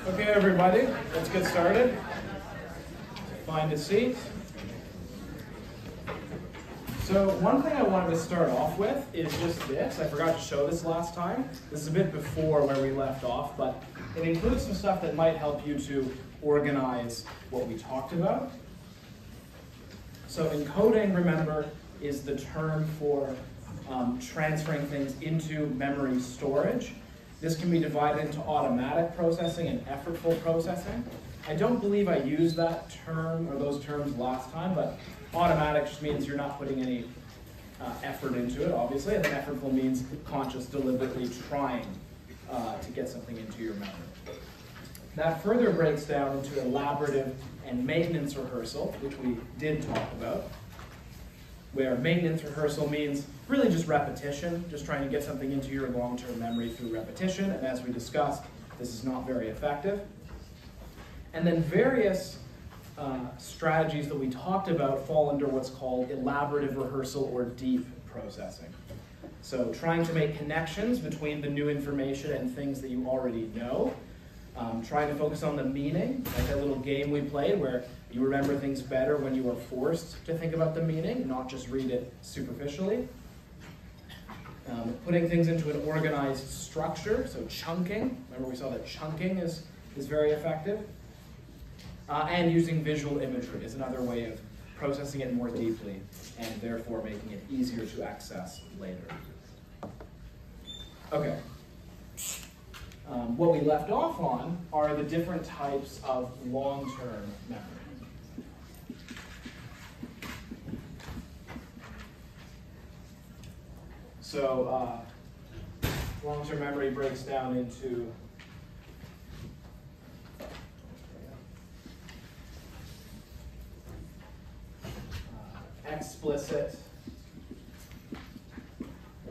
Okay, everybody, let's get started. Find a seat. So one thing I wanted to start off with is just this. I forgot to show this last time. This is a bit before where we left off, but it includes some stuff that might help you to organize what we talked about. So encoding, remember, is the term for transferring things into memory storage. This can be divided into automatic processing and effortful processing. I don't believe I used that term or those terms last time, but automatic just means you're not putting any effort into it, obviously, and then effortful means conscious, deliberately trying to get something into your memory. That further breaks down into elaborative and maintenance rehearsal, which we did talk about, where maintenance rehearsal means really just repetition, just trying to get something into your long-term memory through repetition, and as we discussed, this is not very effective. And then various strategies that we talked about fall under what's called elaborative rehearsal or deep processing. So trying to make connections between the new information and things that you already know, trying to focus on the meaning, like that little game we played where you remember things better when you are forced to think about the meaning, not just read it superficially. Putting things into an organized structure, so chunking. Remember we saw that chunking is very effective. And using visual imagery is another way of processing it more deeply and therefore making it easier to access later. Okay. What we left off on are the different types of long-term memory. So long-term memory breaks down into explicit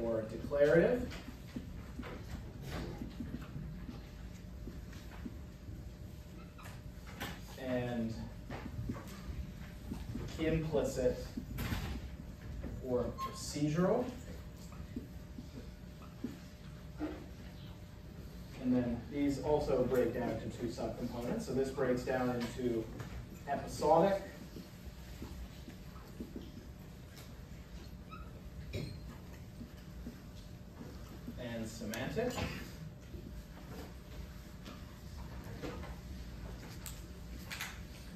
or declarative, and implicit or procedural. And then these also break down into two subcomponents. So this breaks down into episodic and semantic.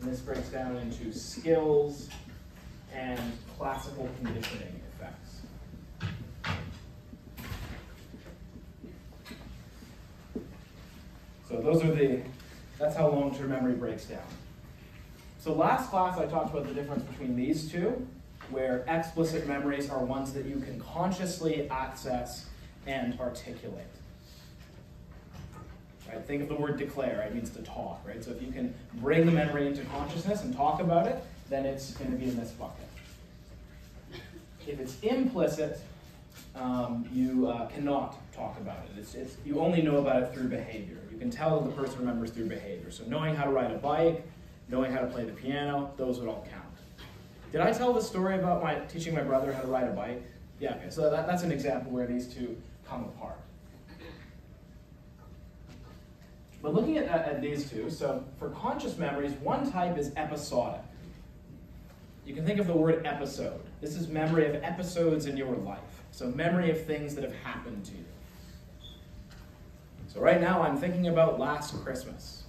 And this breaks down into skills and classical conditioning effects. So that's how long-term memory breaks down. So last class I talked about the difference between these two, where explicit memories are ones that you can consciously access and articulate. Right? Think of the word declare, it means to talk, right? So if you can bring the memory into consciousness and talk about it, then it's going to be in this bucket. If it's implicit, you cannot talk about it. You only know about it through behavior. You can tell that the person remembers through behavior. So knowing how to ride a bike, knowing how to play the piano, those would all count. Did I tell the story about teaching my brother how to ride a bike? Yeah, okay, so that's an example where these two come apart. But looking at these two, so for conscious memories, one type is episodic. You can think of the word episode. This is memory of episodes in your life. So memory of things that have happened to you. So right now I'm thinking about last Christmas.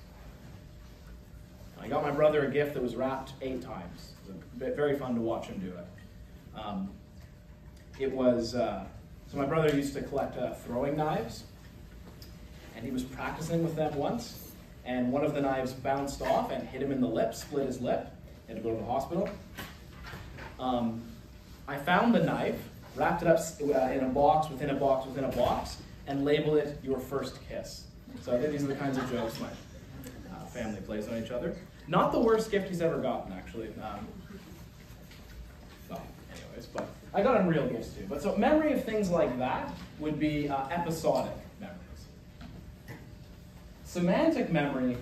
I got my brother a gift that was wrapped 8 times. It was very fun to watch him do it. So my brother used to collect throwing knives, and he was practicing with them once, and one of the knives bounced off and hit him in the lip, split his lip. He had to go to the hospital. I found the knife, wrapped it up in a box within a box within a box, and labeled it "Your First Kiss." So I think these are the kinds of jokes my family plays on each other. Not the worst gift he's ever gotten, actually. But I got him real gifts too. But so memory of things like that would be episodic memories. Semantic memory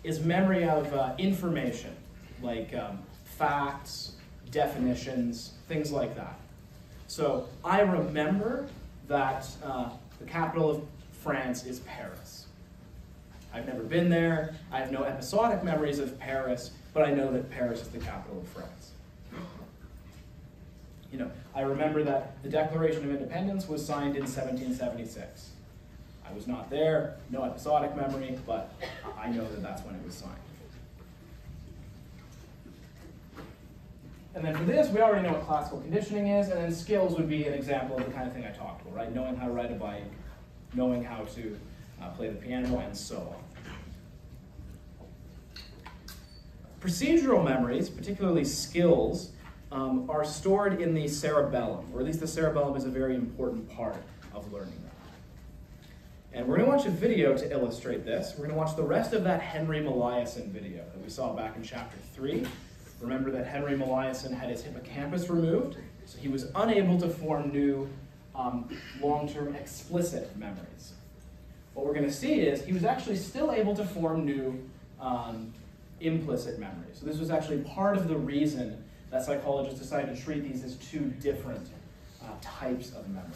is memory of information, like facts, definitions, things like that. So I remember that the capital of France is Paris. I've never been there. I have no episodic memories of Paris, but I know that Paris is the capital of France. You know, I remember that the Declaration of Independence was signed in 1776. I was not there, no episodic memory, but I know that that's when it was signed. And then for this, we already know what classical conditioning is, and then skills would be an example of the kind of thing I talked about, right? Knowing how to ride a bike, knowing how to play the piano, and so on. Procedural memories, particularly skills, are stored in the cerebellum, or at least the cerebellum is a very important part of learning them. And we're going to watch a video to illustrate this. We're going to watch the rest of that Henry Molaison video that we saw back in chapter 3. Remember that Henry Molaison had his hippocampus removed, so he was unable to form new long-term explicit memories. What we're going to see is he was actually still able to form new implicit memories. So this was actually part of the reason that psychologists decided to treat these as two different types of memory.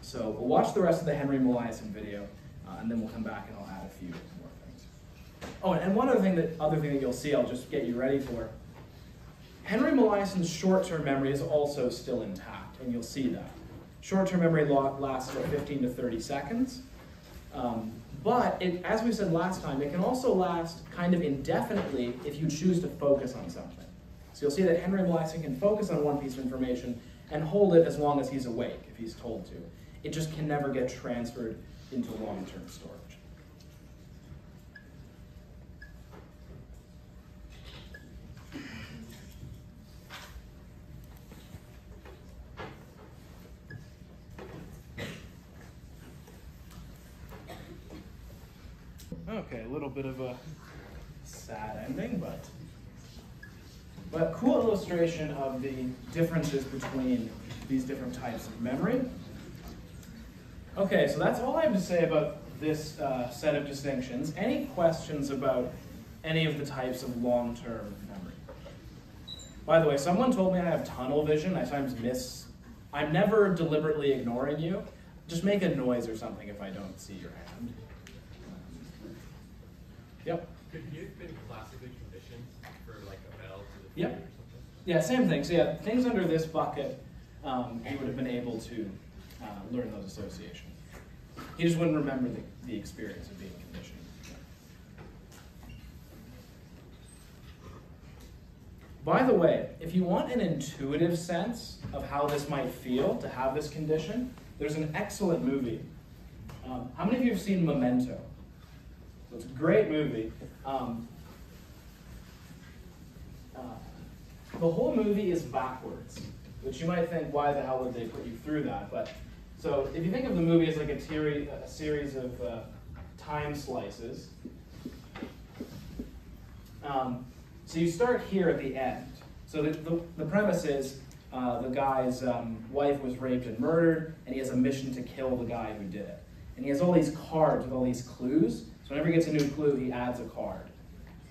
So we'll watch the rest of the Henry Molaison video, and then we'll come back and I'll add a few more things. Oh, and one other thing that you'll see, I'll just get you ready for. Henry Molaison's short-term memory is also still intact, and you'll see that. Short-term memory lasts about 15 to 30 seconds. But as we said last time, it can also last kind of indefinitely if you choose to focus on something. So you'll see that Henry Molaison can focus on one piece of information and hold it as long as he's awake, if he's told to. It just can never get transferred into long-term storage. Okay, a little bit of a sad ending, but cool illustration of the differences between these different types of memory. Okay, so that's all I have to say about this set of distinctions. Any questions about any of the types of long-term memory? By the way, someone told me I have tunnel vision. I sometimes miss. I'm never deliberately ignoring you. Just make a noise or something if I don't see your hand. Yep. Could you have been classically conditioned for like a bell to the yep. or something? Yeah, same thing. So yeah, things under this bucket, you would have been able to learn those associations. You just wouldn't remember the experience of being conditioned. Yeah. By the way, if you want an intuitive sense of how this might feel to have this condition, there's an excellent movie. How many of you have seen Memento? So it's a great movie. The whole movie is backwards, which you might think, why the hell would they put you through that? But so if you think of the movie as like a series of time slices, so you start here at the end. So the premise is the guy's wife was raped and murdered, and he has a mission to kill the guy who did it. And he has all these cards with all these clues. So whenever he gets a new clue, he adds a card.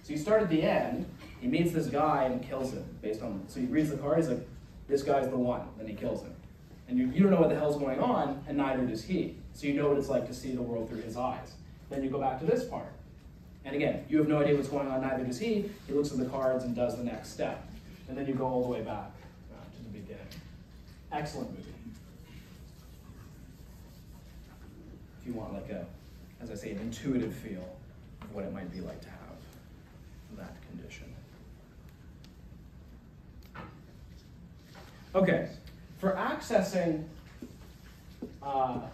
So you start at the end, he meets this guy and kills him based on, so he reads the card, he's like, this guy's the one, then he kills him. And you don't know what the hell's going on, and neither does he. So you know what it's like to see the world through his eyes. Then you go back to this part. And again, you have no idea what's going on, neither does he. He looks at the cards and does the next step. And then you go all the way back to the beginning. Excellent movie. If you want like a, as I say, an intuitive feel of what it might be like to have that condition. Okay, for accessing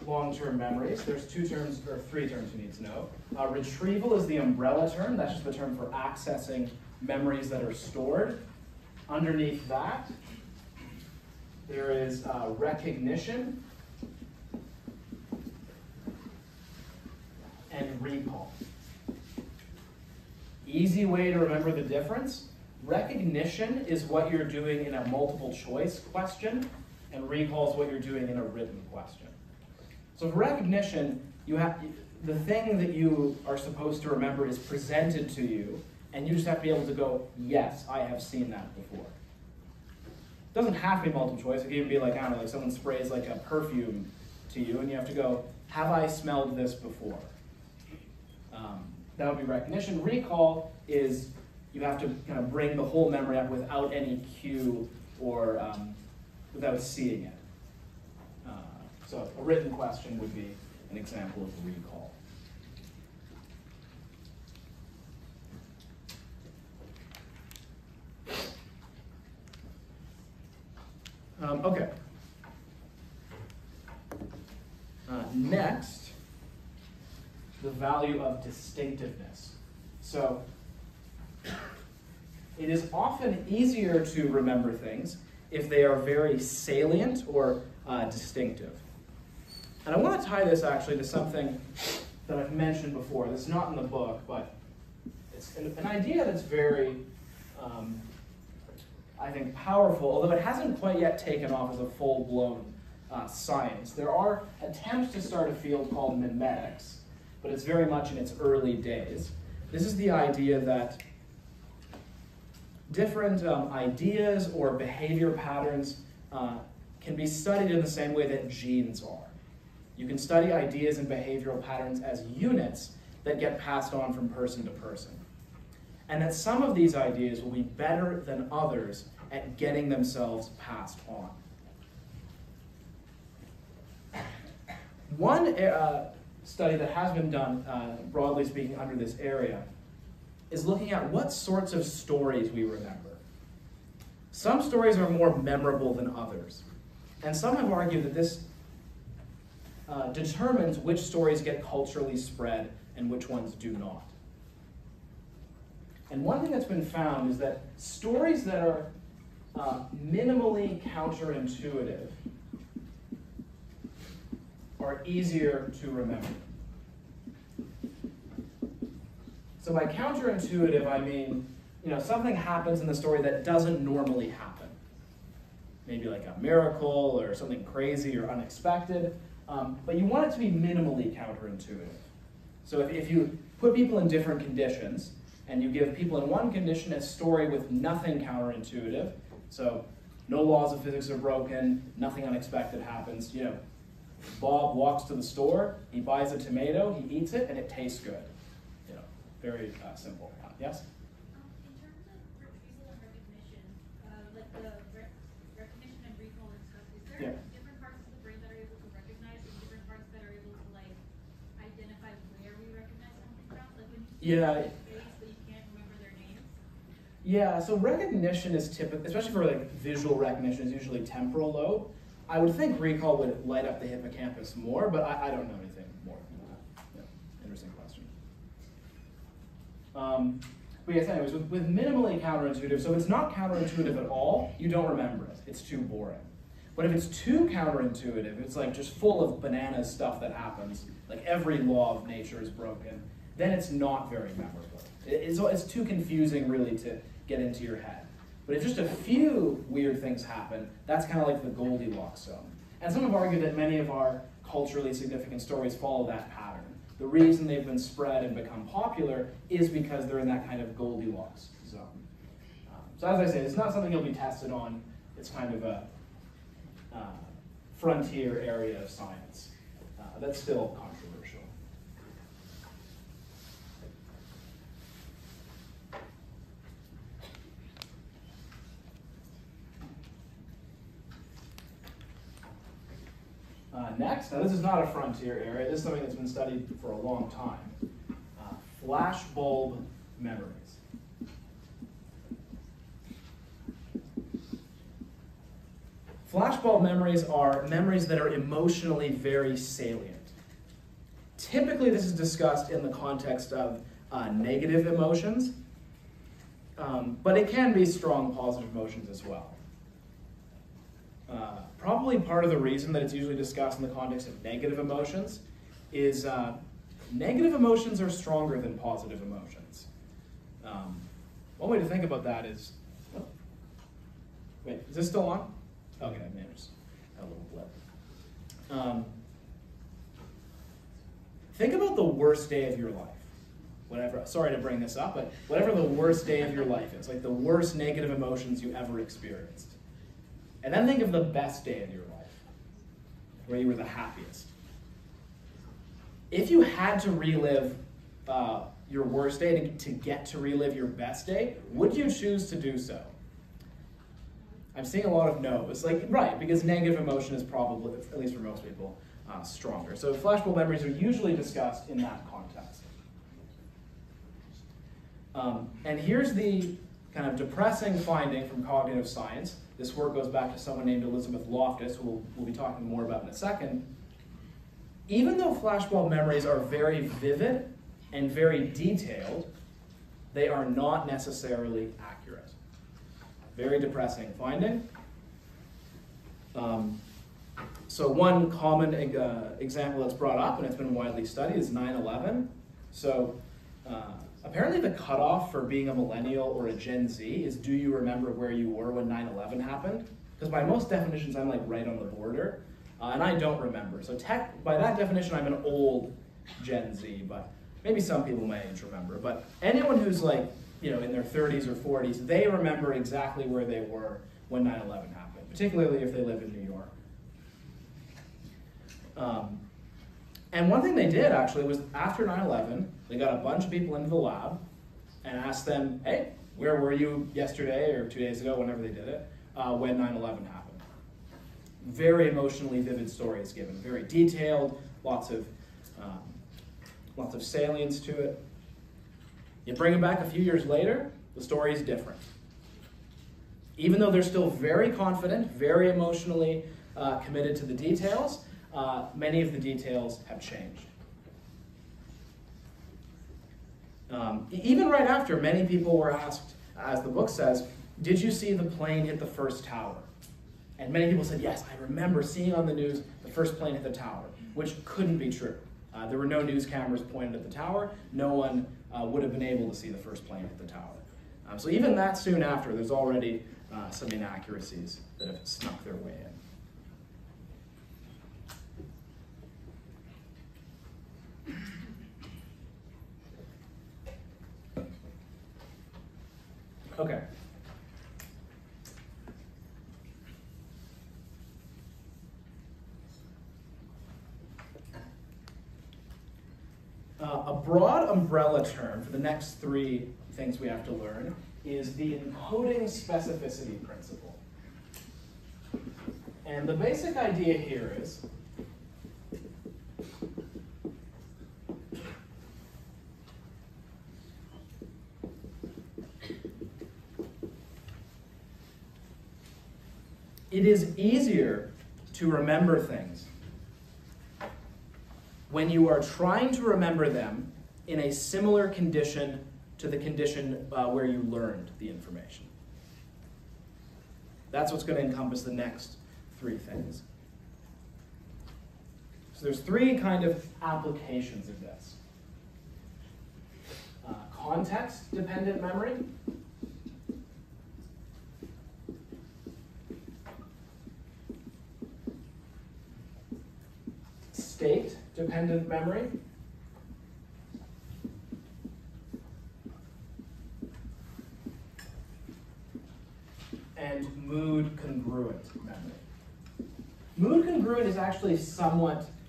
long-term memories, there's three terms you need to know. Retrieval is the umbrella term. That's just the term for accessing memories that are stored. Underneath that, there is recognition and recall. Easy way to remember the difference. Recognition is what you're doing in a multiple choice question, and recall is what you're doing in a written question. So for recognition, the thing that you are supposed to remember is presented to you, and you just have to be able to go, yes, I have seen that before. It doesn't have to be multiple choice. It can even be like, I don't know, like someone sprays like a perfume to you, and you have to go, have I smelled this before? That would be recognition. Recall is you have to kind of bring the whole memory up without any cue or without seeing it. So a written question would be an example of recall. Okay. Next, the value of distinctiveness. So it is often easier to remember things if they are very salient or distinctive. And I want to tie this actually to something that I've mentioned before. That's not in the book, but it's an idea that's very, I think, powerful, although it hasn't quite yet taken off as a full-blown science. There are attempts to start a field called mimetics, but it's very much in its early days. This is the idea that different ideas or behavior patterns can be studied in the same way that genes are. You can study ideas and behavioral patterns as units that get passed on from person to person. And that some of these ideas will be better than others at getting themselves passed on. One study that has been done, broadly speaking, under this area is looking at what sorts of stories we remember. Some stories are more memorable than others. And some have argued that this determines which stories get culturally spread and which ones do not. And one thing that's been found is that stories that are minimally counterintuitive are easier to remember. So by counterintuitive, I mean, something happens in the story that doesn't normally happen. Maybe like a miracle or something crazy or unexpected, but you want it to be minimally counterintuitive. So if you put people in different conditions, and you give people in one condition a story with nothing counterintuitive, so no laws of physics are broken, nothing unexpected happens. Bob walks to the store, he buys a tomato, he eats it, and it tastes good. Very simple. Yes? In terms of retrieval and recognition, like the recognition and recall and stuff, is there different parts of the brain that are able to recognize and different parts that are able to identify where we recognize something from? Like when you see a face but you can't remember their names? Yeah, so recognition is typical, especially for visual recognition, is usually temporal lobe. I would think recall would light up the hippocampus more, but I don't know anything more than that. Yeah, interesting question. But yes, anyways, with minimally counterintuitive, so if it's not counterintuitive at all, you don't remember it. It's too boring. But if it's too counterintuitive, it's just full of bananas stuff that happens, like every law of nature is broken, then it's not very memorable. It's too confusing, really, to get into your head. But if just a few weird things happen, that's kind of like the Goldilocks zone. And some have argued that many of our culturally significant stories follow that pattern. The reason they've been spread and become popular is because they're in that kind of Goldilocks zone. So as I say, it's not something you'll be tested on. It's kind of a frontier area of science that's still controversial. Next, now this is not a frontier area, this is something that's been studied for a long time. Flashbulb memories. Flashbulb memories are memories that are emotionally very salient. Typically this is discussed in the context of negative emotions, but it can be strong positive emotions as well. Probably part of the reason that it's usually discussed in the context of negative emotions is negative emotions are stronger than positive emotions. One way to think about that is, wait, is this still on? Okay, man, there's a little blip. Think about the worst day of your life. Whatever, sorry to bring this up, but whatever the worst day of your life is, like the worst negative emotions you ever experienced. And then think of the best day of your life, where you were the happiest. if you had to relive your worst day to get to relive your best day, would you choose to do so? I'm seeing a lot of no's. Like, right, because negative emotion is probably, at least for most people, stronger. So flashbulb memories are usually discussed in that context. And here's the kind of depressing finding from cognitive science. This work goes back to someone named Elizabeth Loftus, who we'll be talking more about in a second. Even though flashbulb memories are very vivid and very detailed, they are not necessarily accurate. Very depressing finding. So one common example that's brought up, and it's been widely studied, is 9/11. So apparently the cutoff for being a millennial or a Gen Z is, do you remember where you were when 9/11 happened? Because by most definitions, I'm like right on the border, and I don't remember. So by that definition, I'm an old Gen Z, but maybe some people may remember. But anyone who's like, in their 30s or 40s, they remember exactly where they were when 9/11 happened, particularly if they live in New York. And one thing they did, actually, was after 9/11, they got a bunch of people into the lab and asked them, hey, where were you yesterday or 2 days ago, whenever they did it, when 9/11 happened? Very emotionally vivid stories given, very detailed, lots of salience to it. You bring it back a few years later, the story is different. Even though they're still very confident, very emotionally committed to the details, many of the details have changed. Even right after, many people were asked, as the book says, did you see the plane hit the first tower? And many people said, yes, I remember seeing on the news the first plane hit the tower, which couldn't be true. There were no news cameras pointed at the tower. No one would have been able to see the first plane hit the tower. So even that soon after, there's already some inaccuracies that have snuck their way in. Okay. A broad umbrella term for the next three things we have to learn is the encoding specificity principle. And the basic idea here is it is easier to remember things when you are trying to remember them in a similar condition to the condition where you learned the information. That's what's going to encompass the next three things. So there's three kind of applications of this. Context-dependent memory. State-dependent memory. And mood-congruent memory. Mood-congruent is actually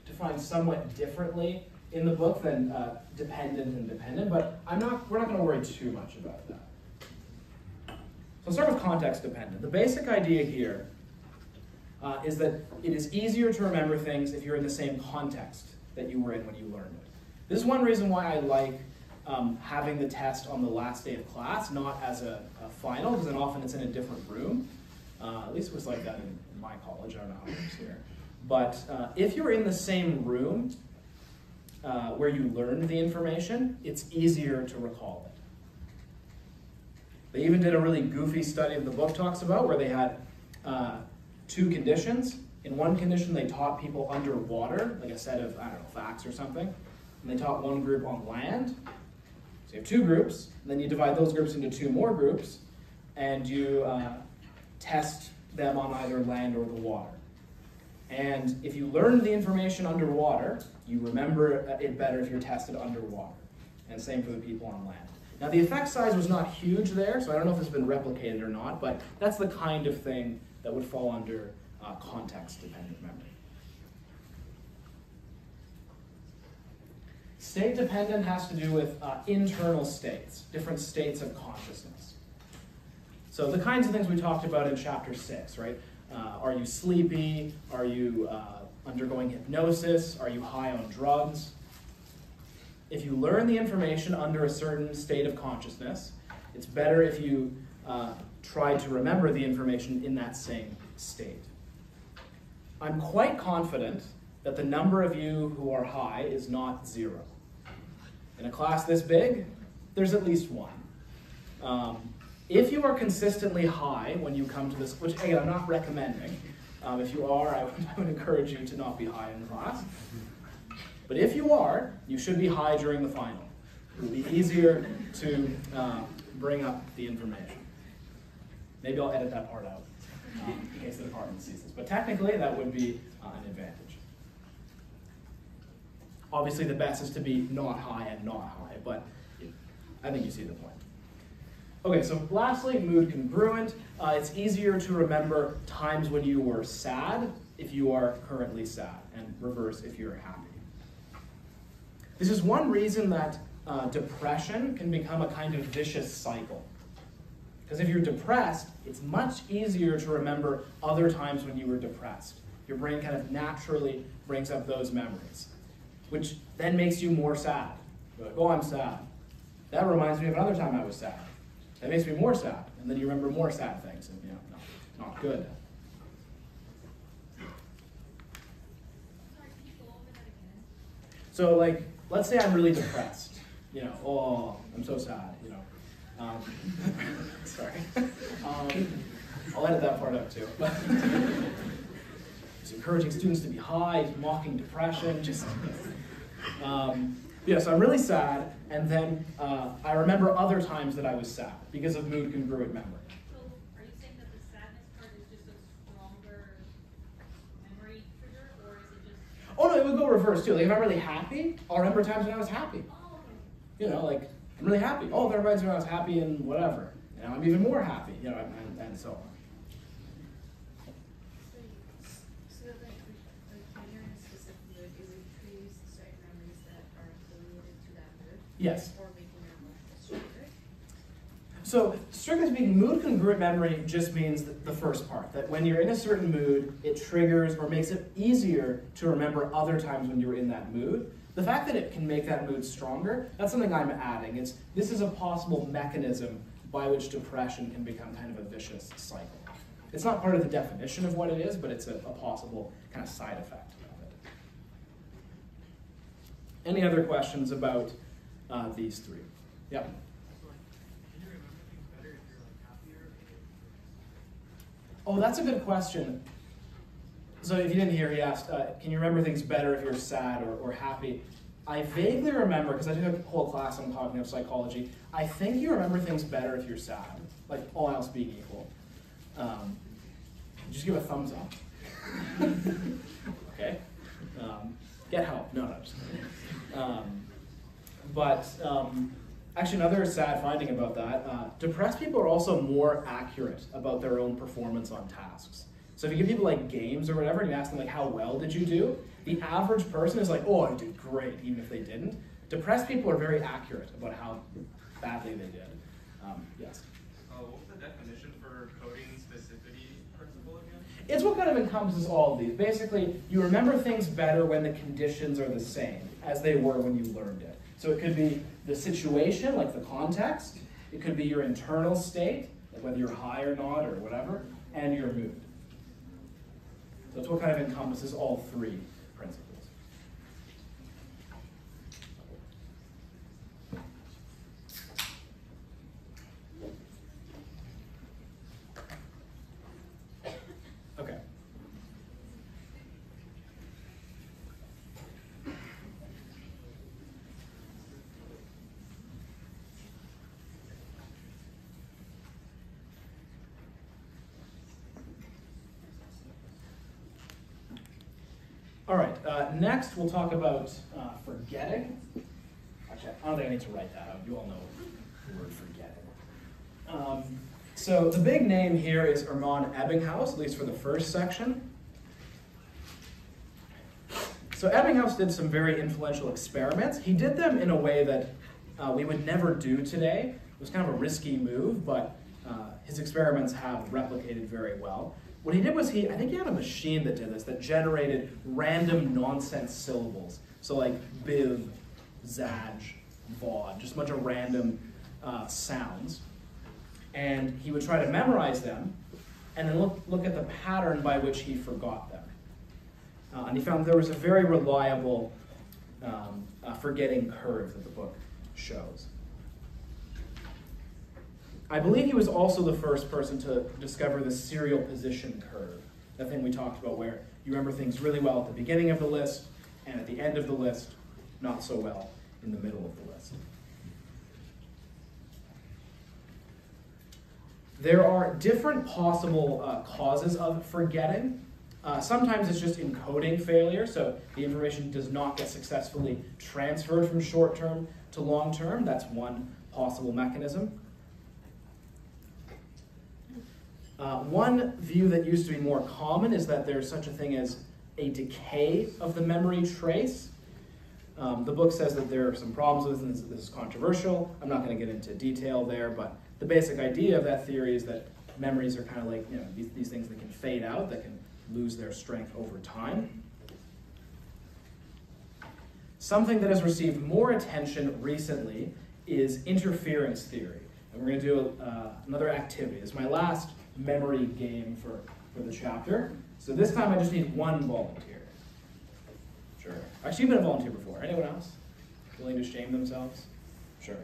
defined somewhat differently in the book than dependent and dependent, but we're not going to worry too much about that. So I'll start with context-dependent. The basic idea here is that it is easier to remember things if you're in the same context that you were in when you learned it. This is one reason why I like having the test on the last day of class, not as a final, because then often it's in a different room. At least it was like that in my college. I don't know how it works here. But if you're in the same room where you learned the information, it's easier to recall it. They even did a really goofy study that the book talks about where they had two conditions. In one condition, they taught people underwater, like a set of, facts or something. And they taught one group on land. So you have two groups, and then you divide those groups into two more groups, and you test them on either land or the water. And if you learn the information underwater, you remember it better if you're tested underwater. And same for the people on land. Now the effect size was not huge there, so I don't know if it's been replicated or not, but that's the kind of thing that would fall under context-dependent memory. State dependent has to do with internal states, different states of consciousness. So the kinds of things we talked about in chapter 6, right? Are you sleepy? Are you undergoing hypnosis? Are you high on drugs? If you learn the information under a certain state of consciousness, it's better if you try to remember the information in that same state. I'm quite confident that the number of you who are high is not 0. In a class this big, there's at least 1. If you are consistently high when you come to this, which again, I'm not recommending. If you are, I would encourage you to not be high in class. But if you are, you should be high during the final. It will be easier to bring up the information. Maybe I'll edit that part out in case the department sees this. But technically, that would be an advantage. Obviously, the best is to be not high and not high, but I think you see the point. Okay, so lastly, mood congruent. It's easier to remember times when you were sad if you are currently sad, and reverse if you're happy. This is one reason that depression can become a kind of vicious cycle. Because if you're depressed, it's much easier to remember other times when you were depressed. Your brain kind of naturally brings up those memories, which then makes you more sad. You're like, oh, I'm sad. That reminds me of another time I was sad. That makes me more sad. And then you remember more sad things, and no, not good. So like, let's say I'm really depressed. Oh, I'm so sad, sorry. I'll edit that part out too. Just encouraging students to be high, mocking depression, just, yeah, so I'm really sad, and then I remember other times that I was sad because of mood congruent memory. So are you saying that the sadness part is just a stronger memory trigger, or is it just... Oh no, it would go reverse too. Like if I'm really happy, I'll remember times when I was happy. Oh, okay. Like I'm really happy. Oh, that reminds me when I was happy and whatever. And I'm even more happy, and so on. So like when you're in a specific mood, it would create certain memories that are related to that mood? Yes. Or making your emotions stronger? So strictly speaking, mood congruent memory just means the first part, that when you're in a certain mood, it triggers or makes it easier to remember other times when you were in that mood. The fact that it can make that mood stronger, that's something I'm adding. This is a possible mechanism by which depression can become kind of a vicious cycle. It's not part of the definition of what it is, but it's a possible kind of side effect of it. Any other questions about these three? Yep. Oh, that's a good question. So if you didn't hear, he asked, can you remember things better if you're sad or happy? I vaguely remember, because I took a whole class on cognitive psychology, I think you remember things better if you're sad, like all else being equal. Just give a thumbs up. Okay? Get help. No, just kidding. Actually, another sad finding about that, depressed people are also more accurate about their own performance on tasks. So if you give people like games or whatever, and you ask them like, how well did you do? The average person is like, oh, I did great, even if they didn't. Depressed people are very accurate about how badly they did. Yes? What was the definition for coding specificity principle again? It's what kind of encompasses all of these. Basically, you remember things better when the conditions are the same as they were when you learned it. So it could be the situation, like the context. It could be your internal state, like whether you're high or not or whatever, and your mood. So it's what kind of encompasses all three principles. Okay. All right, next we'll talk about forgetting. Actually, I don't think I need to write that out. You all know the word forgetting. So the big name here is Hermann Ebbinghaus, at least for the first section. So Ebbinghaus did some very influential experiments. He did them in a way that we would never do today. It was kind of a risky move, but his experiments have replicated very well. What he did was I think he had a machine that did this, that generated random nonsense syllables. So like biv, zaj, vod, just a bunch of random sounds. And he would try to memorize them, and then look at the pattern by which he forgot them. And he found there was a very reliable forgetting curve that the book shows. I believe he was also the first person to discover the serial position curve, that thing we talked about where you remember things really well at the beginning of the list, and at the end of the list, not so well in the middle of the list. There are different possible causes of forgetting. Sometimes it's just encoding failure, so the information does not get successfully transferred from short-term to long-term. That's one possible mechanism. One view that used to be more common is that there's such a thing as a decay of the memory trace. The book says that there are some problems with it, and this is controversial. I'm not going to get into detail there, but the basic idea of that theory is that memories are kind of like, these things that can fade out, that can lose their strength over time. Something that has received more attention recently is interference theory. And we're going to do another activity. This is my last memory game for the chapter. So this time I just need one volunteer. Sure. Actually, you've been a volunteer before. Anyone else willing to shame themselves? Sure.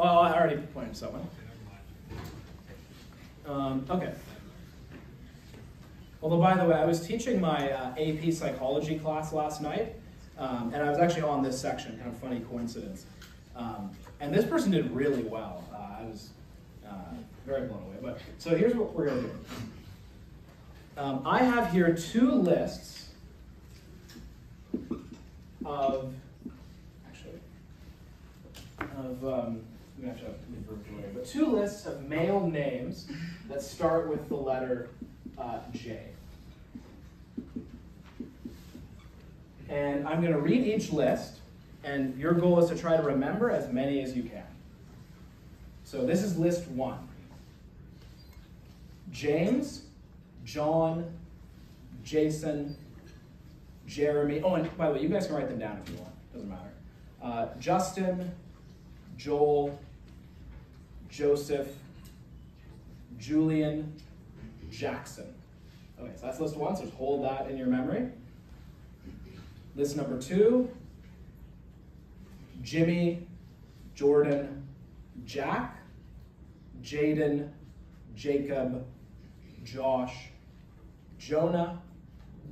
Oh, I already pointed to someone. Okay. Although, by the way, I was teaching my AP psychology class last night, and I was actually on this section, kind of funny coincidence. And this person did really well. I was very blown away. But so here's what we're going to do. I have here two lists of, I'm going to have to move away, but two lists of male names that start with the letter J. And I'm going to read each list, and your goal is to try to remember as many as you can. So this is list 1. James, John, Jason, Jeremy. Oh, and by the way, you guys can write them down if you want. Doesn't matter. Justin, Joel, Joseph, Julian, Jackson. Okay, so that's list 1, so just hold that in your memory. List number 2, Jimmy, Jordan, Jack, Jaden, Jacob, Josh, Jonah,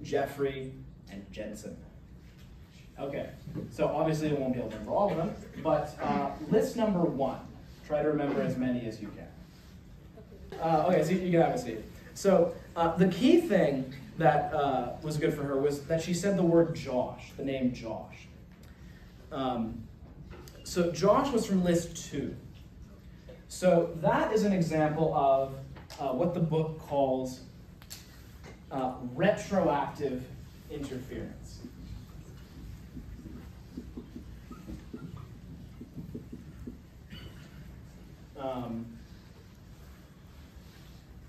Jeffrey, and Jensen. Okay, so obviously you won't be able to remember all of them, but list number 1, try to remember as many as you can. Okay, so you can have a seat. So the key thing that was good for her was that she said the word Josh, the name Josh. So Josh was from list 2. So that is an example of what the book calls retroactive interference.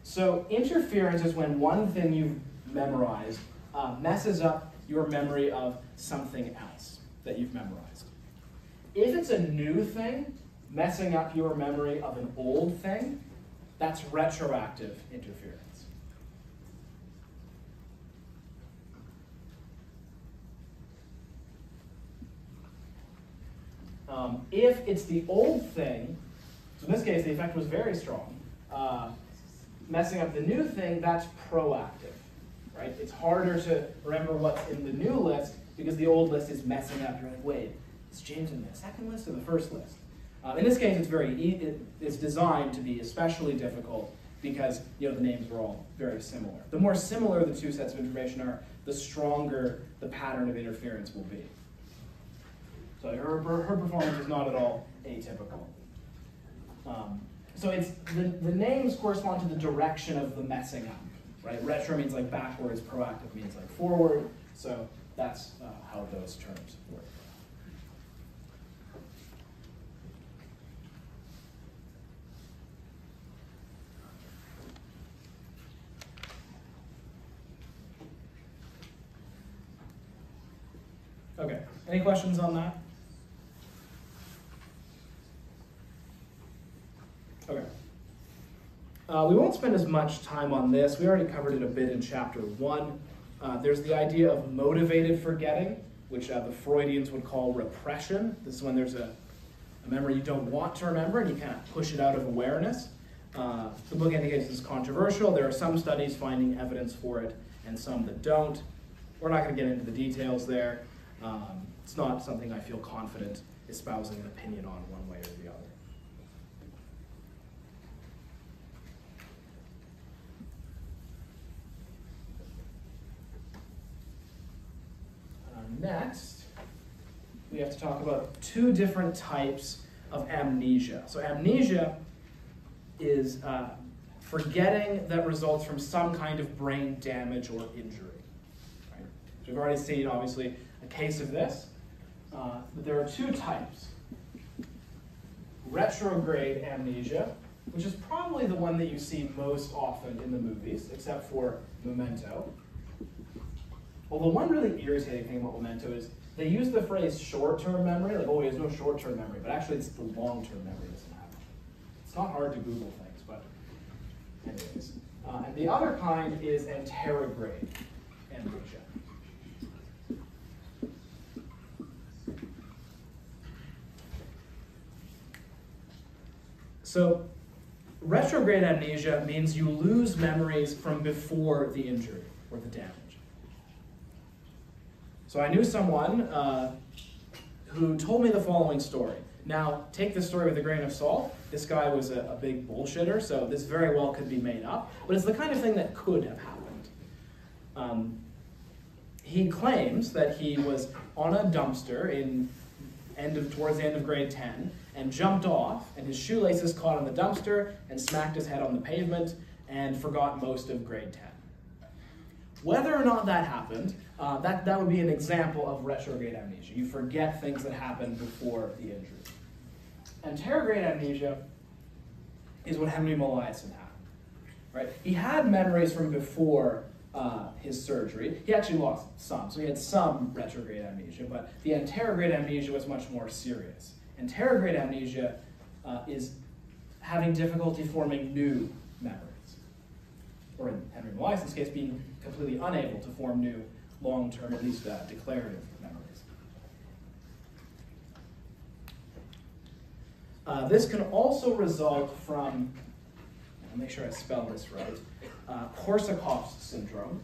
So interference is when one thing you've memorized messes up your memory of something else that you've memorized. If it's a new thing messing up your memory of an old thing, that's retroactive interference. If it's the old thing, so in this case the effect was very strong, messing up the new thing, that's proactive, right? It's harder to remember what's in the new list because the old list is messing up. You're like, wait, is James in the second list or the first list? In this case, it's designed to be especially difficult because the names were all very similar. The more similar the two sets of information are, the stronger the pattern of interference will be. So her performance is not at all atypical. So it's the names correspond to the direction of the messing up, right? Retro means like backwards, proactive means like forward. So that's how those terms work. Okay, any questions on that? Okay. We won't spend as much time on this. We already covered it a bit in chapter 1. There's the idea of motivated forgetting, which the Freudians would call repression. This is when there's a memory you don't want to remember and you kind of push it out of awareness. The book indicates this is controversial. There are some studies finding evidence for it and some that don't. We're not going to get into the details there. It's not something I feel confident espousing an opinion on one way or the other. Next, we have to talk about 2 different types of amnesia. So amnesia is forgetting that results from some kind of brain damage or injury. Right? So we've already seen, obviously, a case of this. But there are 2 types. Retrograde amnesia, which is probably the one that you see most often in the movies, except for Memento. Well, the one really irritating thing about Memento is they use the phrase short-term memory, like, oh, he has no short-term memory, but actually it's the long-term memory doesn't have it. It's not hard to Google things, but anyways. And the other kind is anterograde amnesia. So retrograde amnesia means you lose memories from before the injury or the damage. So I knew someone who told me the following story. Now, take this story with a grain of salt. This guy was a big bullshitter, so this very well could be made up, but it's the kind of thing that could have happened. He claims that he was on a dumpster towards the end of grade 10 and jumped off, and his shoelaces caught on the dumpster and smacked his head on the pavement and forgot most of grade 10. Whether or not that happened, that would be an example of retrograde amnesia. You forget things that happened before the injury. Anterograde amnesia is what Henry Molaison had. Right? He had memories from before his surgery. He actually lost some, so he had some retrograde amnesia, but the anterograde amnesia was much more serious. Anterograde amnesia is having difficulty forming new memories, or in Henry Molaison's case, being completely unable to form new long-term, at least declarative memories. This can also result from, I'll make sure I spell this right, Korsakoff's syndrome,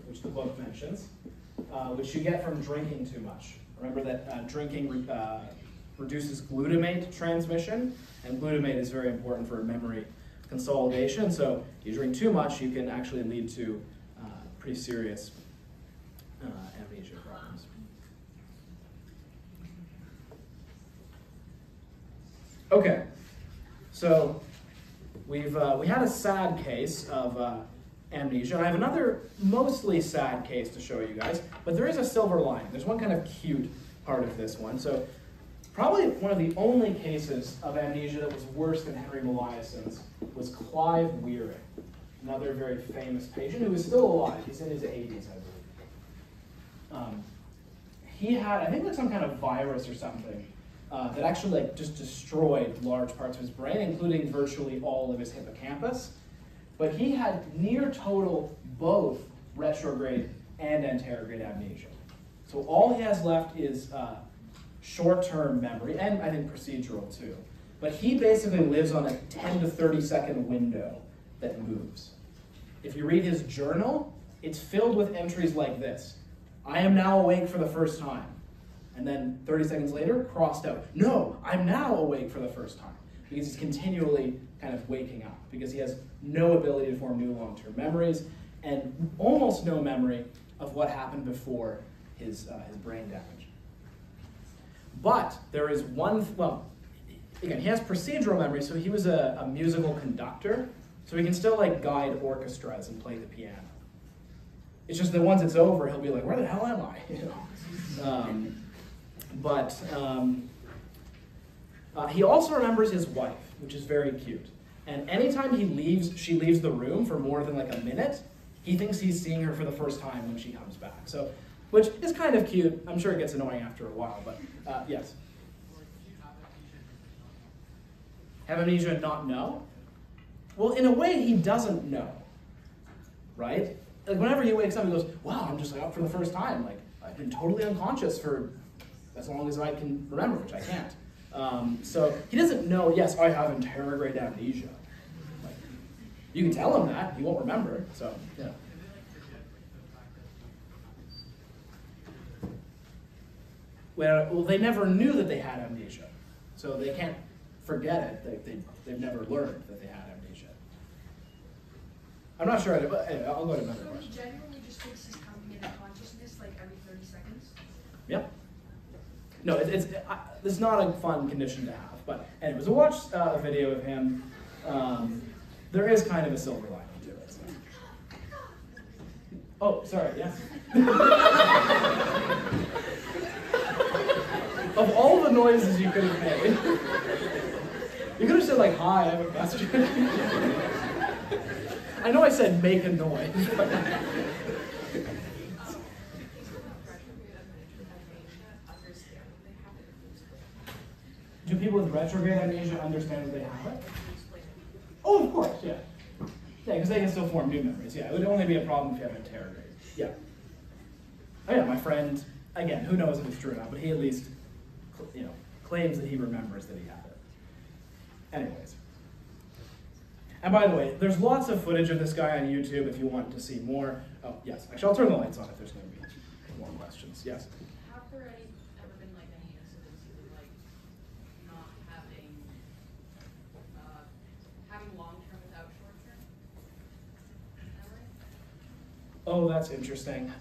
which the book mentions, which you get from drinking too much. Remember that drinking reduces glutamate transmission, and glutamate is very important for memory consolidation. So you drink too much, you can actually lead to pretty serious amnesia problems. Okay, so we had a sad case of amnesia. I have another mostly sad case to show you guys, but there is a silver lining. There's one kind of cute part of this one. So probably one of the only cases of amnesia that was worse than Henry Molaison's was Clive Wearing, another very famous patient who is still alive. He's in his 80s, I believe. He had, I think, like some kind of virus or something that actually just destroyed large parts of his brain, including virtually all of his hippocampus. But he had near total both retrograde and anterograde amnesia. So all he has left is short-term memory, and I think procedural too. But he basically lives on a 10 to 30 second window that moves. If you read his journal, it's filled with entries like this. I am now awake for the first time. And then 30 seconds later, crossed out. No, I'm now awake for the first time. Because he's continually kind of waking up, because he has no ability to form new long-term memories and almost no memory of what happened before his brain damage. But there is one, well, again, he has procedural memory, so he was a musical conductor, so he can still like guide orchestras and play the piano. It's just that once it's over, he'll be like, where the hell am I? You know? He also remembers his wife, which is very cute. And anytime she leaves the room for more than like a minute, he thinks he's seeing her for the first time when she comes back. So, which is kind of cute. I'm sure it gets annoying after a while, but yes. Have amnesia and not know? Well, in a way, he doesn't know, right? Like whenever he wakes up, he goes, wow, I'm just like up for the first time. Like I've been totally unconscious for as long as I can remember, which I can't. So he doesn't know, yes, I have interrograde amnesia. Like, you can tell him that, he won't remember, so, yeah. Well, they never knew that they had amnesia, so they can't forget it. They've never learned that they had amnesia. I'm not sure, but anyway, I'll go to another question. So he genuinely just thinks he's coming into consciousness like every 30 seconds? Yep. No, it's not a fun condition to have. But anyways, we'll watch a video of him. There is kind of a silver lining to it. So. Oh, sorry, yes. Of all the noises you could have made, you could have said like, hi, I have a question. I know I said make a noise. Do people with retrograde amnesia understand that they have it? Oh, of course, yeah. Yeah, because they can still form new memories. Yeah, it would only be a problem if you have interrogate. Yeah. Oh yeah, my friend, again, who knows if it's true or not, but he at least, you know, claims that he remembers that he had it. Anyways. And by the way, there's lots of footage of this guy on YouTube if you want to see more. Oh, yes. Actually, I'll turn the lights on if there's going to be more questions. Yes? Have there ever been like any incidents of like not having having long term without short term memory? Oh, that's interesting.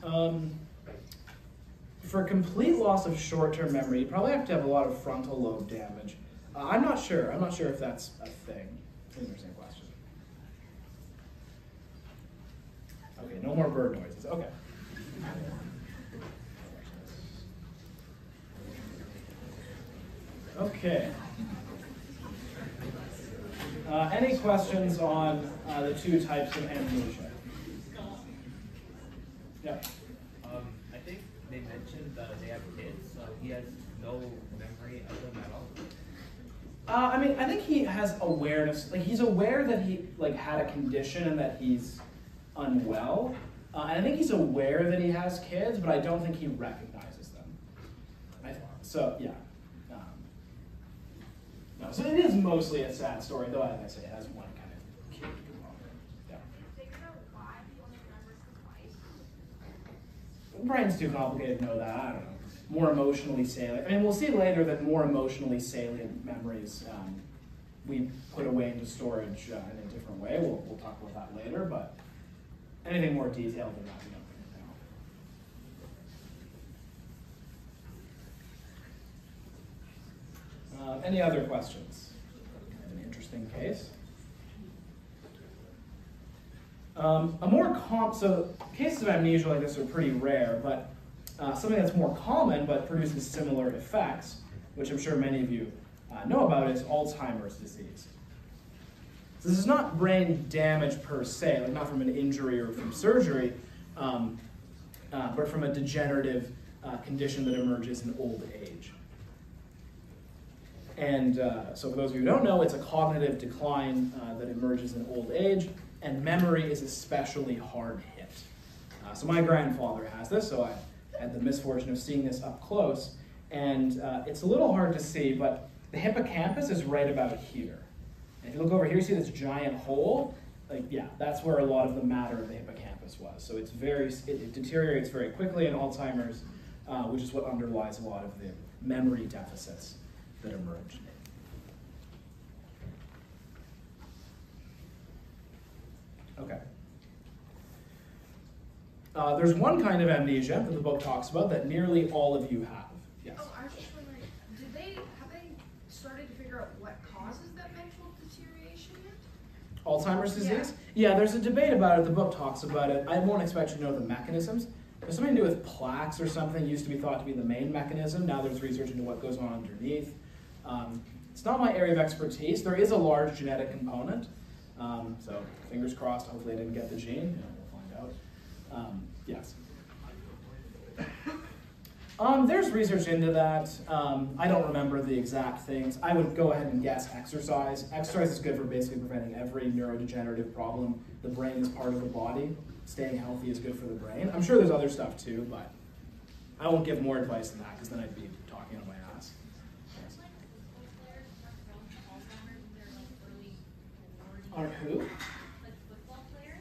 For complete loss of short-term memory, you probably have to have a lot of frontal lobe damage. I'm not sure. I'm not sure if that's a thing. Interesting question. Okay, no more bird noises. Okay. Okay. Any questions on the two types of amnesia? Yeah. I think they mentioned that they have kids, so he has no memory of them at all. I mean, I think he has awareness. Like, he's aware that he had a condition and that he's unwell. And I think he's aware that he has kids, but I don't think he recognizes them. So yeah. No, so it is mostly a sad story, though. As I say, it has one kind of cute component. Yeah. Brain's too complicated to know that. I don't know. More emotionally salient. I mean, we'll see later that more emotionally salient memories we put away into storage in a different way. We'll talk about that later, but anything more detailed than that, we don't really know. Any other questions? An interesting case. So cases of amnesia like this are pretty rare, but something that's more common but produces similar effects, which I'm sure many of you know about, is Alzheimer's disease. So this is not brain damage per se, like not from an injury or from surgery, but from a degenerative condition that emerges in old age. And so for those of you who don't know, it's a cognitive decline that emerges in old age, and memory is especially hard hit. So my grandfather has this, so I had the misfortune of seeing this up close, and it's a little hard to see, but the hippocampus is right about here. And if you look over here, you see this giant hole? Like, yeah, that's where a lot of the matter of the hippocampus was. So it deteriorates very quickly in Alzheimer's, which is what underlies a lot of the memory deficits that emerge. Okay. There's one kind of amnesia that the book talks about that nearly all of you have. Yes? Oh, I was just wondering, have they started to figure out what Alzheimer's disease? Yeah, there's a debate about it. The book talks about it. I won't expect you to know the mechanisms. There's something to do with plaques or something. It used to be thought to be the main mechanism. Now there's research into what goes on underneath. It's not my area of expertise. There is a large genetic component. So fingers crossed, hopefully I didn't get the gene. We'll find out. Yes. There's research into that. I don't remember the exact things. I would go ahead and guess exercise. Exercise is good for basically preventing every neurodegenerative problem. The brain is part of the body. Staying healthy is good for the brain. I'm sure there's other stuff too, but I won't give more advice than that because then I'd be talking on my ass. Yes. On who? Like football players?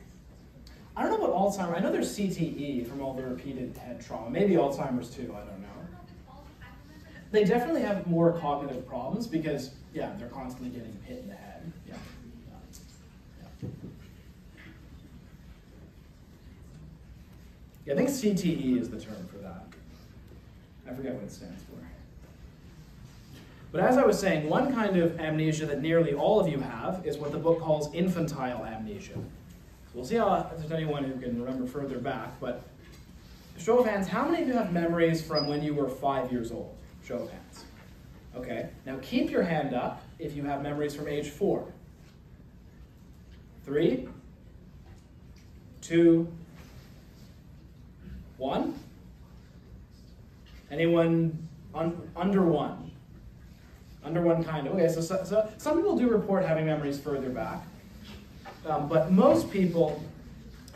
I don't know about Alzheimer's. I know there's CTE from all the repeated head trauma. Maybe Alzheimer's too, I don't know. They definitely have more cognitive problems because, yeah, they're constantly getting hit in the head. Yeah. Yeah, I think CTE is the term for that. I forget what it stands for. But as I was saying, one kind of amnesia that nearly all of you have is what the book calls infantile amnesia. So we'll see how if there's anyone who can remember further back, but show of hands, how many of you have memories from when you were 5 years old? Show of hands. Okay, now keep your hand up if you have memories from age 4. 3, 2, 1. Anyone under 1? Under 1 kind of. Okay, so some people do report having memories further back. But most people,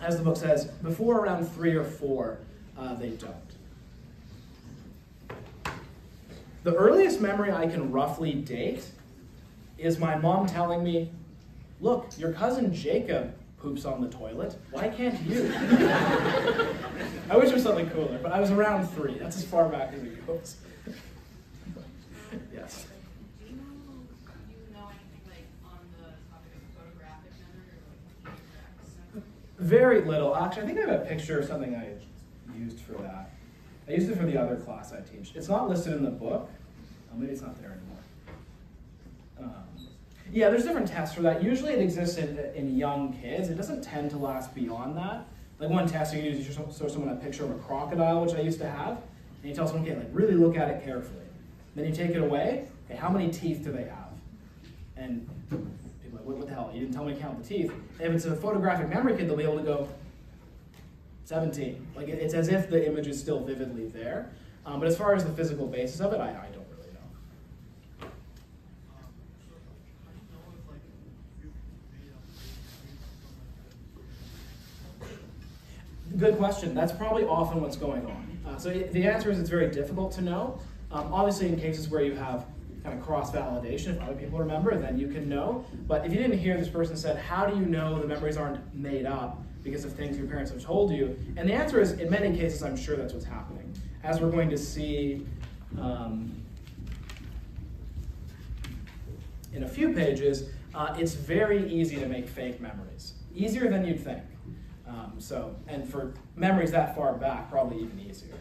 as the book says, before around 3 or 4, they don't. The earliest memory I can roughly date is my mom telling me, look, your cousin Jacob poops on the toilet. Why can't you? I wish it was something cooler, but I was around 3. That's as far back as it goes. Yes. Do you know anything like on the topic of photographic memory or like memory? Very little. Actually, I think I have a picture of something I used for that. I used it for the other class I teach. It's not listed in the book. Oh, maybe it's not there anymore. Yeah, there's different tests for that. Usually it exists in young kids. It doesn't tend to last beyond that. Like one test you can use, you show someone a picture of a crocodile, which I used to have, and you tell someone, okay, like really look at it carefully. Then you take it away, okay, how many teeth do they have? And people are like, what the hell? You didn't tell me to count the teeth. And if it's a photographic memory kid, they'll be able to go 17. Like it's as if the image is still vividly there. But as far as the physical basis of it, I don't really know. Good question. That's probably often what's going on. So the answer is it's very difficult to know. Obviously, in cases where you have kind of cross-validation, if other people remember, then you can know. But if you didn't hear this person said, how do you know the memories aren't made up because of things your parents have told you? And the answer is, in many cases, I'm sure that's what's happening. As we're going to see in a few pages, it's very easy to make fake memories. Easier than you'd think. And for memories that far back, probably even easier.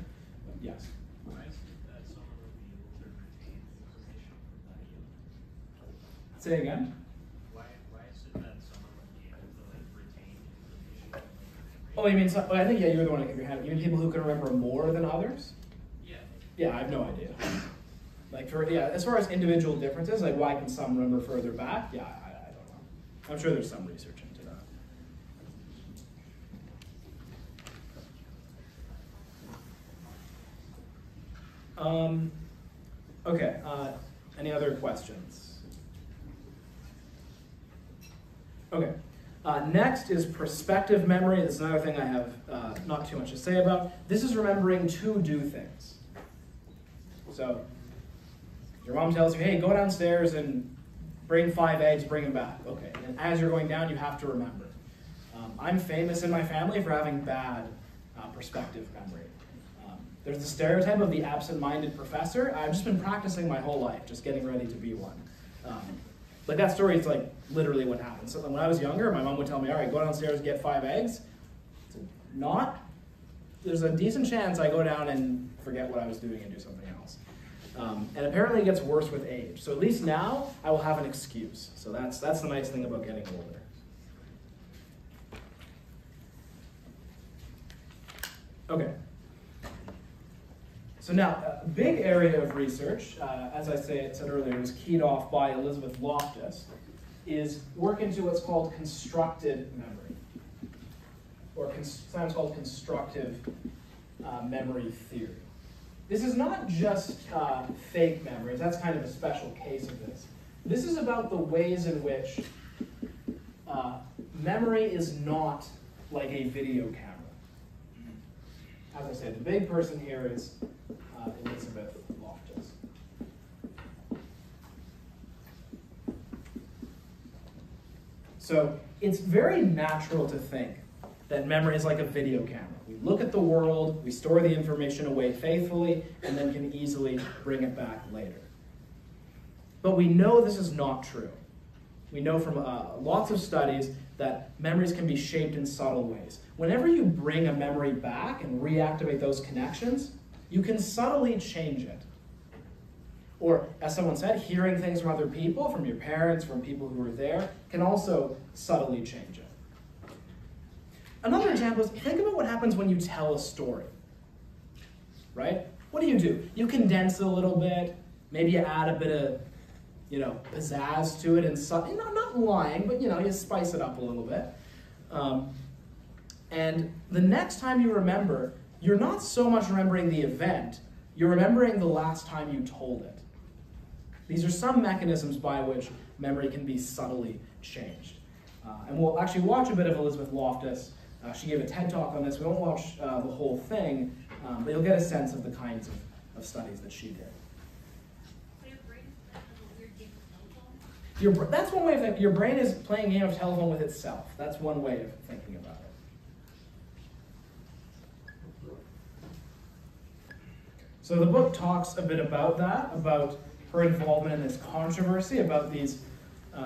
But yes? Why is it that someone would be able to retain information from that? Say again? Why is it that someone would be able to like retain information? Oh, you mean, I think, yeah, you're the one that can have. You mean people who can remember more than others? Yeah. Yeah, I have no idea. Like, as far as individual differences, like why can some remember further back? Yeah, I don't know. I'm sure there's some research into that. Okay, any other questions? Okay, next is perspective memory. This is another thing I have not too much to say about. This is remembering to do things. So, your mom tells you, hey, go downstairs and bring 5 eggs, bring them back. Okay, and as you're going down, you have to remember. I'm famous in my family for having bad perspective memory. There's the stereotype of the absent-minded professor. I've just been practicing my whole life, just getting ready to be one. Like that story is like literally what happened. So when I was younger, my mom would tell me, all right, go downstairs and get 5 eggs. There's a decent chance I go down and forget what I was doing and do something else. And apparently it gets worse with age. So at least now I will have an excuse. So that's the nice thing about getting older. Okay. So now, a big area of research, as I said earlier, was keyed off by Elizabeth Loftus, is work into what's called constructed memory, or sometimes called constructive memory theory. This is not just fake memories, that's kind of a special case of this. This is about the ways in which memory is not like a video camera. As I said, the big person here is Elizabeth Loftus. So it's very natural to think that memory is like a video camera. We look at the world, we store the information away faithfully, and then can easily bring it back later. But we know this is not true. We know from lots of studies that memories can be shaped in subtle ways. Whenever you bring a memory back and reactivate those connections, you can subtly change it. Or, as someone said, hearing things from other people, from your parents, from people who were there, can also subtly change it. Another example is, think about what happens when you tell a story, right? What do? You condense it a little bit, maybe you add a bit of, pizzazz to it, and not lying, but, you spice it up a little bit. And the next time you remember, you're not so much remembering the event, you're remembering the last time you told it. These are some mechanisms by which memory can be subtly changed. And we'll actually watch a bit of Elizabeth Loftus. She gave a TED Talk on this. We won't watch the whole thing, but you'll get a sense of the kinds of studies that she did. Your brain is like a weird game of telephone? That's one way of thinking. Your brain is playing a game of telephone with itself. That's one way of thinking about it. So the book talks a bit about that, about her involvement in this controversy, about these,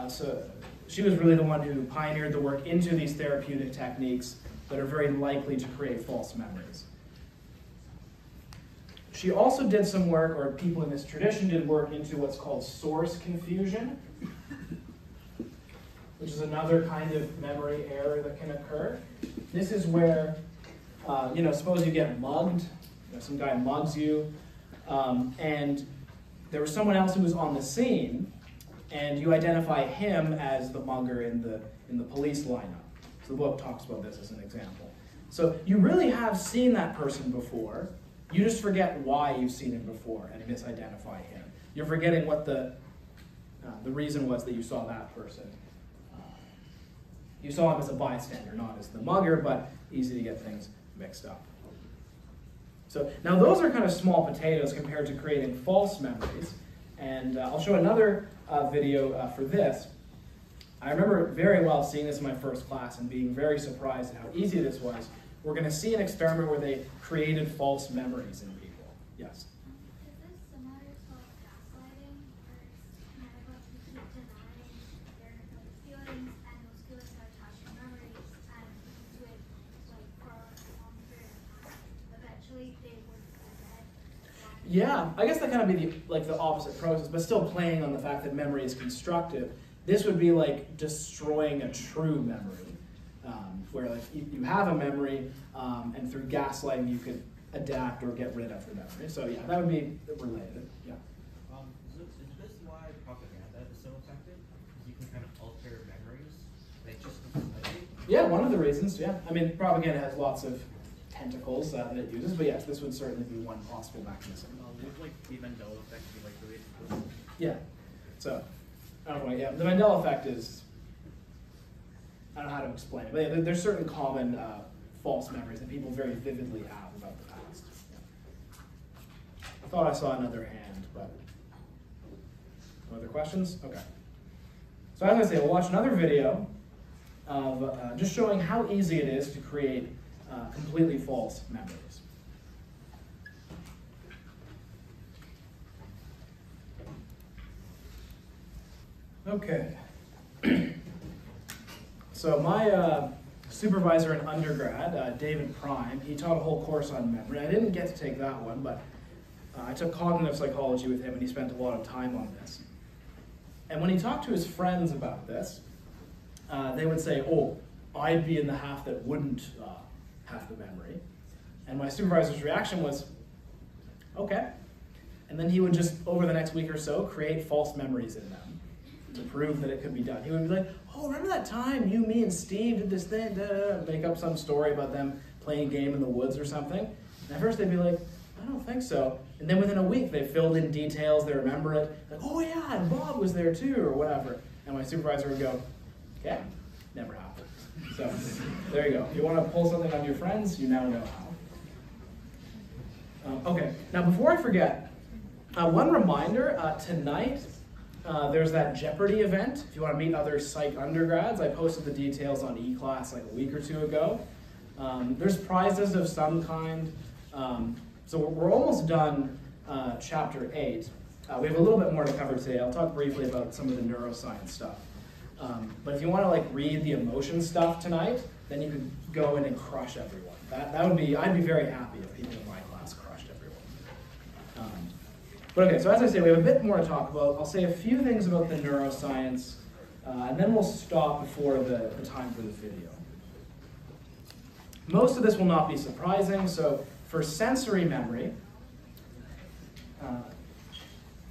so she was really the one who pioneered the work into these therapeutic techniques that are very likely to create false memories. She also did some work, or people in this tradition did work into what's called source confusion, which is another kind of memory error that can occur. This is where, suppose you get mugged, some guy mugs you, and there was someone else who was on the scene, and you identify him as the mugger in the police lineup. So the book talks about this as an example. So you really have seen that person before, you just forget why you've seen him before and misidentify him. You're forgetting what the reason was that you saw that person. You saw him as a bystander, not as the mugger, but easy to get things mixed up. So now those are kind of small potatoes compared to creating false memories. And I'll show another video for this. I remember very well seeing this in my first class and being very surprised at how easy this was. We're going to see an experiment where they created false memories in people. Yes? Is this similar to gaslighting, where it's kind of like you keep denying their feelings, and those feelings are attached to memories, and you do it for a long period of time. Eventually, they would forget. Yeah, I guess that kind of be the opposite process, but still playing on the fact that memory is constructive. This would be like destroying a true memory, where you have a memory, and through gaslighting you could adapt or get rid of the memory. So yeah, that would be related. Yeah. Is this why propaganda is so effective? Because you can kind of alter memories, like just Yeah, one of the reasons. Yeah, I mean, propaganda has lots of tentacles that it uses, but yes, this would certainly be one possible mechanism. Would like the Mandela effect be like related to this? Yeah. So I don't know. Yeah, the Mandela effect is, I don't know how to explain it, but yeah, there's certain common false memories that people very vividly have about the past. Yeah. I thought I saw another hand, but no other questions? Okay. So as I say, we'll watch another video of just showing how easy it is to create completely false memories. Okay. So my supervisor in undergrad, David Prime, he taught a whole course on memory. I didn't get to take that one, but I took cognitive psychology with him, and he spent a lot of time on this. And when he talked to his friends about this, they would say, oh, I'd be in the half that wouldn't have the memory. And my supervisor's reaction was, okay. And then he would just, over the next week or so, create false memories in them to prove that it could be done. He would be like, oh, remember that time you, me, and Steve did this thing? Da, da, da. Make up some story about them playing a game in the woods or something. And at first they'd be like, I don't think so. And then within a week, they filled in details, they remember it. Like, oh yeah, and Bob was there too, or whatever. And my supervisor would go, okay, never happened. So there you go. If you want to pull something on your friends, you now know how. Okay, now before I forget, one reminder, tonight there's that Jeopardy event. If you want to meet other psych undergrads, I posted the details on eClass like a week or two ago. There's prizes of some kind. So we're almost done chapter 8. We have a little bit more to cover today. I'll talk briefly about some of the neuroscience stuff. But if you want to like read the emotion stuff tonight, then you can go in and crush everyone. That would be, I'd be very happy if people in my class crushed everyone. But okay, so as I say, we have a bit more to talk about. I'll say a few things about the neuroscience, and then we'll stop before the time for the video. Most of this will not be surprising, so for sensory memory,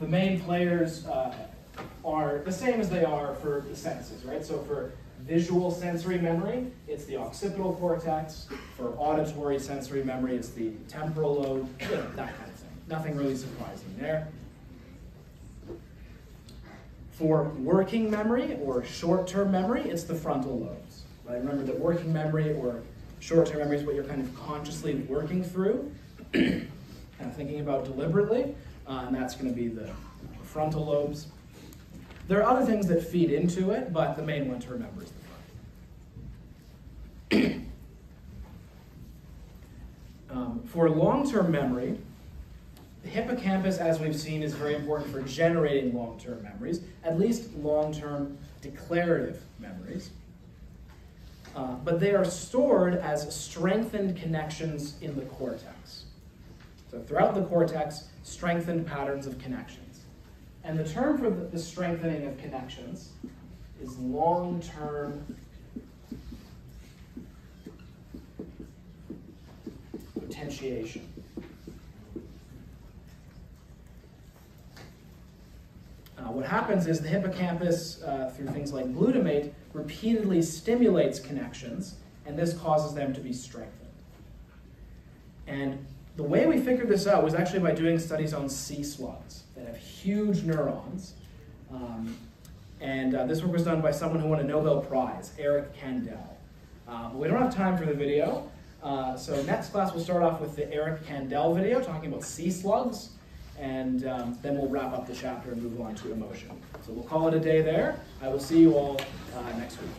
the main players are the same as they are for the senses, right? So for visual sensory memory, it's the occipital cortex. For auditory sensory memory, it's the temporal lobe, that kind of thing. Nothing really surprising there. For working memory or short-term memory, it's the frontal lobes. Right? Remember that working memory or short-term memory is what you're kind of consciously working through, kind of thinking about deliberately, and that's going to be the frontal lobes. There are other things that feed into it, but the main one to remember is the front. For long-term memory, the hippocampus, as we've seen, is very important for generating long-term memories, at least long-term declarative memories. But they are stored as strengthened connections in the cortex. So throughout the cortex, strengthened patterns of connections. And the term for the strengthening of connections is long-term potentiation. What happens is the hippocampus, through things like glutamate, repeatedly stimulates connections, and this causes them to be strengthened. And the way we figured this out was actually by doing studies on sea slugs that have huge neurons. This work was done by someone who won a Nobel Prize, Eric Kandel. But we don't have time for the video, so next class we'll start off with the Eric Kandel video talking about sea slugs, and then we'll wrap up the chapter and move on to emotion. So we'll call it a day there. I will see you all next week.